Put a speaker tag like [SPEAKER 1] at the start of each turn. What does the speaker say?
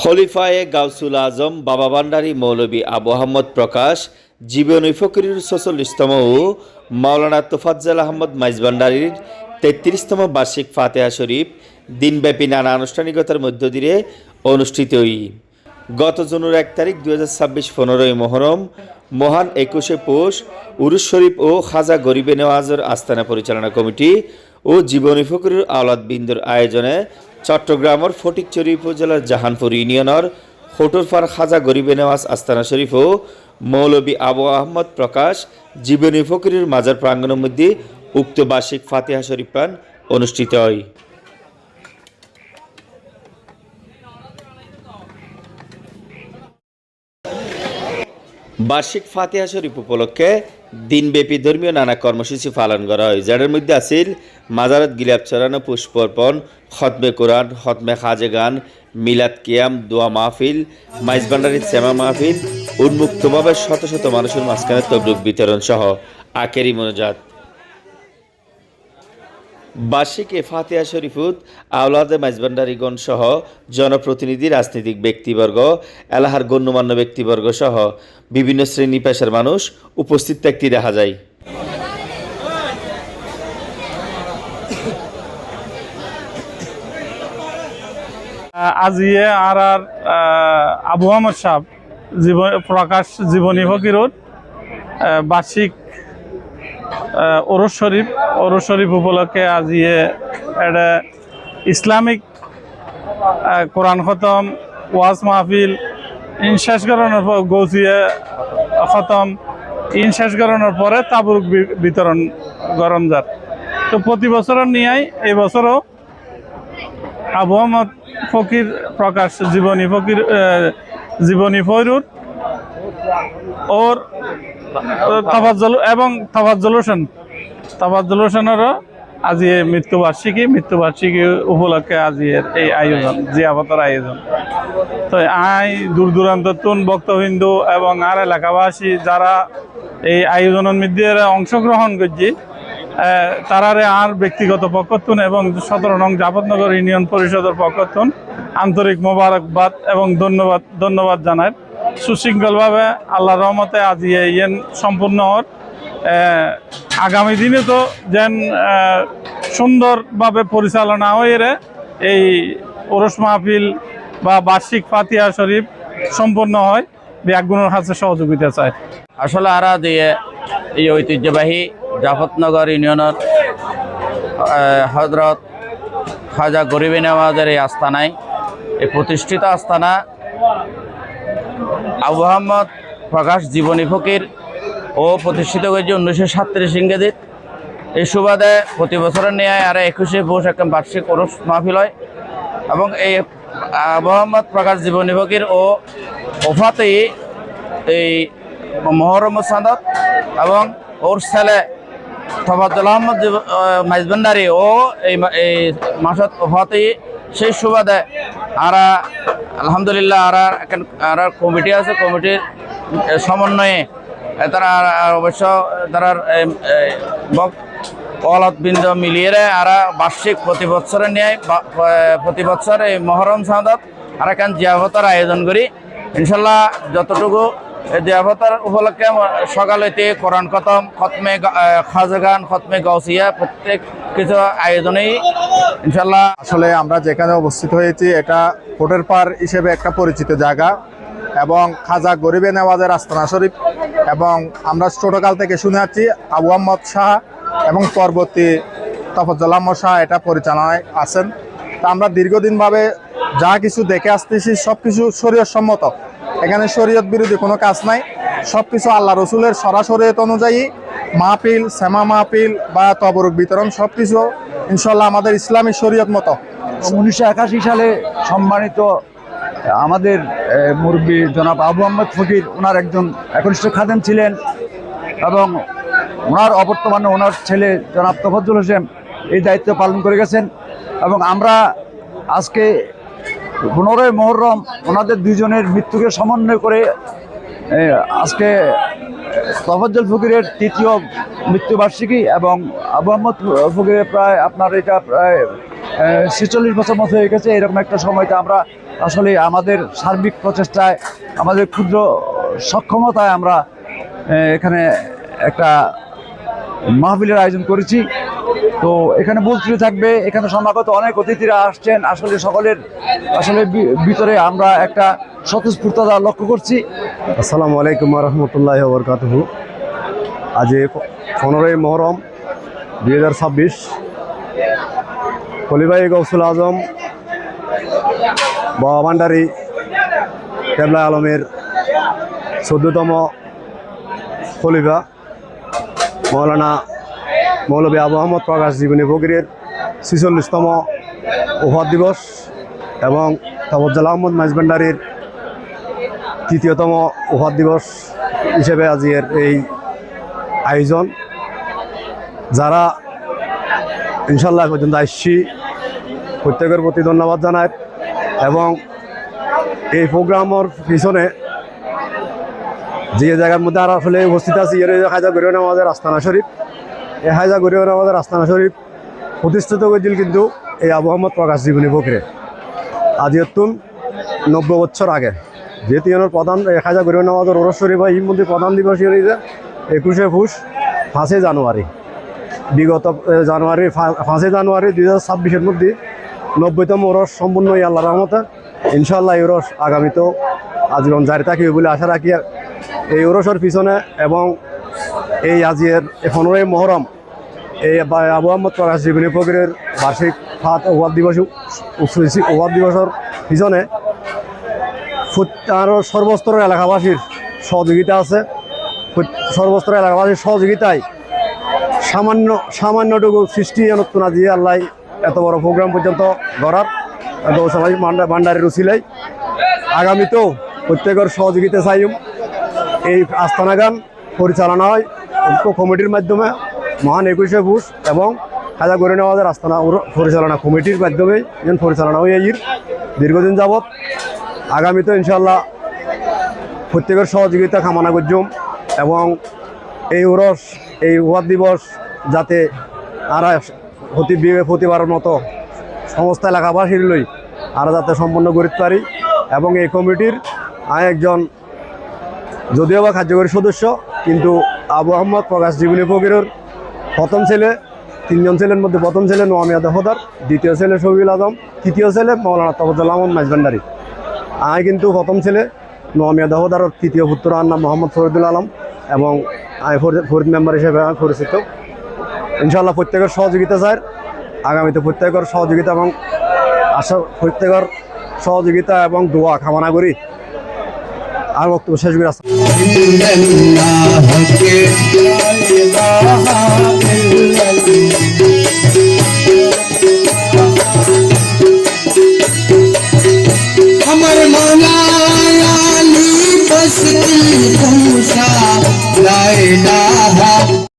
[SPEAKER 1] খলিফায়ে গাউসুল আজম বাবা ভান্ডারী মৌলভী আবু আহমদ প্রকাশ জীবনী ফকিরের ৪৬তম ও মাওলানা তোফাজ্জল আহমদ মাইজ ভান্ডারীর ৩৩তম বার্ষিক ফাতেহা শরীফ দিনব্যাপী নানা আনুষ্ঠানিকতার মধ্য দিয়ে অনুষ্ঠিত। গত জুনের ১ তারিখ ২০২৬ ১৫ই মহরম মহান ২১শে পৌষ উরুস শরীফ ও খাজা গরিবে নেওয়াজের আস্তানা পরিচালনা কমিটি ও জীবনী ফকিরের আওলাদ বিন্দুর আয়োজনে চট্টগ্রামের ফটিকছড়ি উপজেলার জাহানপুর ইউনিয়নের হোটরপাড় খাজা গরিবে নেওয়াজ আস্তানা শরীফ ও মৌলভী আবু আহমদ প্রকাশ জীবনী ফকিরের মাজার প্রাঙ্গণের মধ্যে উক্ত বার্ষিক ফাতিহা শরীফ পান অনুষ্ঠিত হয়। বার্ষিক ফাতিহা শরীফ উপলক্ষে দিনব্যাপী ধর্মীয় নানা কর্মসূচি পালন করা হয়, যার মধ্যে আছিল মাজারত গিলাপ চড়ানো, পুষ্প অর্পণ, খতমে কোরআন, খতমে খাজে গান, মিলাদ কিয়াম, দোয়া মাহফিল, মাইজ ভান্ডারীর সেমা মাহফিল, উন্মুক্তভাবে শত শত মানুষের মাঝখানে তবরুক বিতরণ সহ আখেরি মোনাজাত। বার্ষিক এ ফাতিহা শরীফত আওলাদে মাইজভান্ডারীগণ সহ জনপ্রতিনিধি, রাজনৈতিক ব্যক্তিবর্গ, এলাহার গণ্যমান্য ব্যক্তিবর্গ সহ বিভিন্ন শ্রেণী পেশার মানুষ উপস্থিত থাকতে দেখা যায়।
[SPEAKER 2] আজিয়ে আর আবু আহমদ সাহ প্রকাশ জীবনী ফকিরত বার্ষিক ওরস শরীফ উপলক্ষে আজিয়ে এটা ইসলামিক কোরআন খতম, ওয়াজ মাহফিল, ইন শেষ করানোর পর গৌসিয়া খতম, ইন শেষ করানোর পরে তাবরুক বিতরণ গরম যার। তো প্রতি বছরের নিয়ে এই বছরও আবু আহমদ ফকির প্রকাশ জীবনী ফকির ওর তাফাজ্জল এবং তাফাজ্জল হোসেনেরও আজি মৃত্যুবার্ষিকী উপলক্ষে আজি এই আয়োজন, জিয়াফতের আয়োজন। তো দূর দূরান্ত ভক্তবিন্দু এবং আর এলাকাবাসী যারা এই আয়োজনের মধ্যে অংশগ্রহণ করছি তারারে আর ব্যক্তিগত পক্ষতুন এবং ১৭ নং জাফরনগর ইউনিয়ন পরিষদের পক্ষতুন আন্তরিক মোবারকবাদ এবং ধন্যবাদ জানায়। সুশৃঙ্খলভাবে আল্লাহর রহমতে আজি ইয়েন সম্পূর্ণ হন। আগামী দিনে তো যেন সুন্দরভাবে পরিচালনা হয়ে এই ওরস মাহফিল বা বার্ষিক ফাতিহা শরীফ সম্পন্ন হয়, ব্যাগুনের হাতে সহযোগিতা চায়।
[SPEAKER 3] আসলে আরা দিয়ে এই ঐতিহ্যবাহী জাফরনগর ইউনিয়নের হজরত খাজা গরিবে নেওয়াজের এই আস্তানায়, এই প্রতিষ্ঠিত আস্তানা আবু আহমদ প্রকাশ জীবনী ফকির ও প্রতিষ্ঠিত হয়েছে 1937 ইংরেজিত। এই সুবাদে প্রতি বছরের নিয়ে আর 21শে পৌষ একটা বার্ষিক ওরস মাহফিল হয় এবং এই আবু আহমদ প্রকাশ জীবনী ফকির ও ওফাতেই এই মহরম সাদত এবং ওর ছেলে তোফাজ্জল আহমদ মাইজ ভান্ডারী ও এই মাসত ওফাতেই। সেই সুবাদে আরা আলহামদুলিল্লাহ আর কমিটি আছে, কমিটির সমন্বয়ে তারা অবশ্য তারা ওয়ালাদ বিন্দু মিলিয়ে আর বার্ষিক প্রতি বছরের ন্যায় প্রতি বছর এই মহরম সাদত আর এখন জিয়াফতের আয়োজন করি। ইনশাল্লাহ যতটুকু জিয়াফতের উপলক্ষে সকালেতে কোরআন খতম, খতমে খাজা গান, খতমে গাউসিয়া প্রত্যেক কিছু আয়োজনেই ইনশাল্লাহ।
[SPEAKER 4] আসলে আমরা যেখানে অবস্থিত হয়েছি এটা হোটেরপাড় হিসেবে একটা পরিচিত জায়গা এবং খাজা গরিবে নেওয়াজের আস্তানা শরীফ, এবং আমরা ছোটকাল থেকে শুনে আসছি আবু আহমদ শাহ এবং পরবর্তী তাফাজ্জল আহমদ শাহ এটা পরিচালনায় আছেন। তা আমরা দীর্ঘদিনভাবে যা কিছু দেখে আসতেছি সব কিছু শরীয়ত সম্মত, এখানে শরীয়ত বিরোধী কোনো কাজ নাই। সব কিছু আল্লাহ রসুলের সরাসরিয়ত অনুযায়ী মাহফিল, সেমা মাহফিল বা তবরুক বিতরণ সব কিছু ইনশাল্লাহ আমাদের ইসলামী শরীয়ত মতো।
[SPEAKER 5] 1981 সালে সম্মানিত আমাদের মুরব্বী জনাব আবু আহমদ ফকির ওনার একজন একনিষ্ঠ খাদেম ছিলেন এবং ওনার অবর্তমানে ওনার ছেলে জনাব তোফাজ্জল হোসেন এই দায়িত্ব পালন করে গেছেন। এবং আমরা আজকে 15ই মহরম ওনাদের দুইজনের মৃত্যুকে সমন্বয় করে আজকে তোফাজ্জল ফকিরের 3য় মৃত্যুবার্ষিকী এবং আবু আহমদ ফকিরের প্রায় আপনার এটা প্রায় 46 বছর মতো হয়ে গেছে। এরকম একটা সময়তে আমরা আসলে আমাদের সার্বিক প্রচেষ্টায়, আমাদের ক্ষুদ্র সক্ষমতায় আমরা এখানে একটা মাহফিলের আয়োজন করেছি। তো এখানে বলতে থাকবে, এখানে সমাগত অনেক অতিথিরা আসছেন, আসলে সকলের ভিতরে আমরা একটা স্বতঃস্ফূর্ততা লক্ষ্য করছি।
[SPEAKER 6] আসসালামু আলাইকুম রহমতুল্লাহ বরকাতুহু। আজ 15ই মহরম 2026, খলিফায়ে গৌসুল আজম বাবা ভান্ডারী কেবলা আলমের 14তম খলিফা মৌলানা মৌলভী আবু আহমদ প্রকাশ জীবনী ফকিরের 46তম ওফাত দিবস এবং তফজ্জল আহমদ মাইজ ভান্ডারীর 3য়তম ওফাত দিবস হিসেবে আজকের এই আয়োজন। যারা ইনশাল্লাহ পর্যন্ত আসছি প্রত্যেকের প্রতি ধন্যবাদ জানায় এবং এই প্রোগ্রামের পিছনে যে জায়গার মধ্যে আর আসলে উপস্থিত আছি এর হায়জা গরিয়ন আমাদের আস্তানা শরীফ। এই হায়জা গরিয়ন আমাদের আস্তানা শরীফ প্রতিষ্ঠিত করেছিল কিন্তু এই আবু আহমদ প্রকাশ জীবনী ফকিরে আজ 90 বছর আগে। যেহেতু এর প্রধান হায়জা গরিয়ন আমাদের ওরস শরীফ বা এই মধ্যে প্রধান দিবস হয়েছে 21শে পুষ 5 জানুয়ারি। বিগত জানুয়ারি 5 জানুয়ারি 2026-এর মধ্যে 90তম ওরস সম্পূর্ণ এই আল্লাহ রহমতে। ইনশাআল্লাহ এই ওরস আগামীতেও আজীবন জারি থাকবে বলে আশা রাখি। এই ওরসের পিছনে এবং এই আজকের 15ই মহরম এই আবু আহমদ প্রকাশ জীবনী ফকিরের বার্ষিক ওফাত দিবসের পিছনে আরও সর্বস্তরের এলাকাবাসীর সহযোগিতা আছে। সর্বস্তরের এলাকাবাসীর সহযোগিতায় সামান্যটুকু সৃষ্টি অনুপ্রেরণা দিয়ে আল্লাহ এত বড় প্রোগ্রাম পর্যন্ত গড়ার গৌসামাজিক ভান্ডারের উছিলাই আগামীতেও প্রত্যেকের সহযোগিতা চাই। এই আস্তানা গান পরিচালনা হয় কমিটির মাধ্যমে মহান 21শে পুষ এবং হায়জা গরিয়ন আমাদের আস্তানা পরিচালনা কমিটির মাধ্যমে যেন পরিচালনা হয়ে দীর্ঘদিন যাবৎ। আগামীতে ইনশাল্লাহ প্রত্যেকের সহযোগিতা কামনা করছুম এবং এই ওরস এই ওফাত দিবস যাতে আর প্রতিবারের মতো সমস্ত এলাকাবাসীর লই আর যাতে সম্পন্ন করতে পারি এবং এই কমিটির একজন যদিও বা কার্যকরী সদস্য কিন্তু আবু আহমদ প্রকাশ জীবনী ফকিরের প্রথম ছেলে, 3জন ছেলের মধ্যে প্রথম ছেলে নোয়ামিয়া দফদার, দ্বিতীয় ছেলে শফিউল আজম, তৃতীয় ছেলে মৌলানা তফজ্জল আহমদ মাইজ ভান্ডারী। কিন্তু প্রথম ছেলে নোয়ামিয়া দফদারের তৃতীয় পুত্র নাম মোহাম্মদ ফরিদুল আলম এবং ফরিদ মেম্বার হিসেবে আমি পরিচিত। ইনশাআল্লাহ প্রত্যেকের সহযোগিতা চাই। আগামীতে প্রত্যেকের সহযোগিতা এবং প্রত্যেকের সহযোগিতা এবং দোয়া কামনা করি। আর বক্তব্য শেষ করে
[SPEAKER 7] हमर मौला अली बस की पूछा ला इलाहा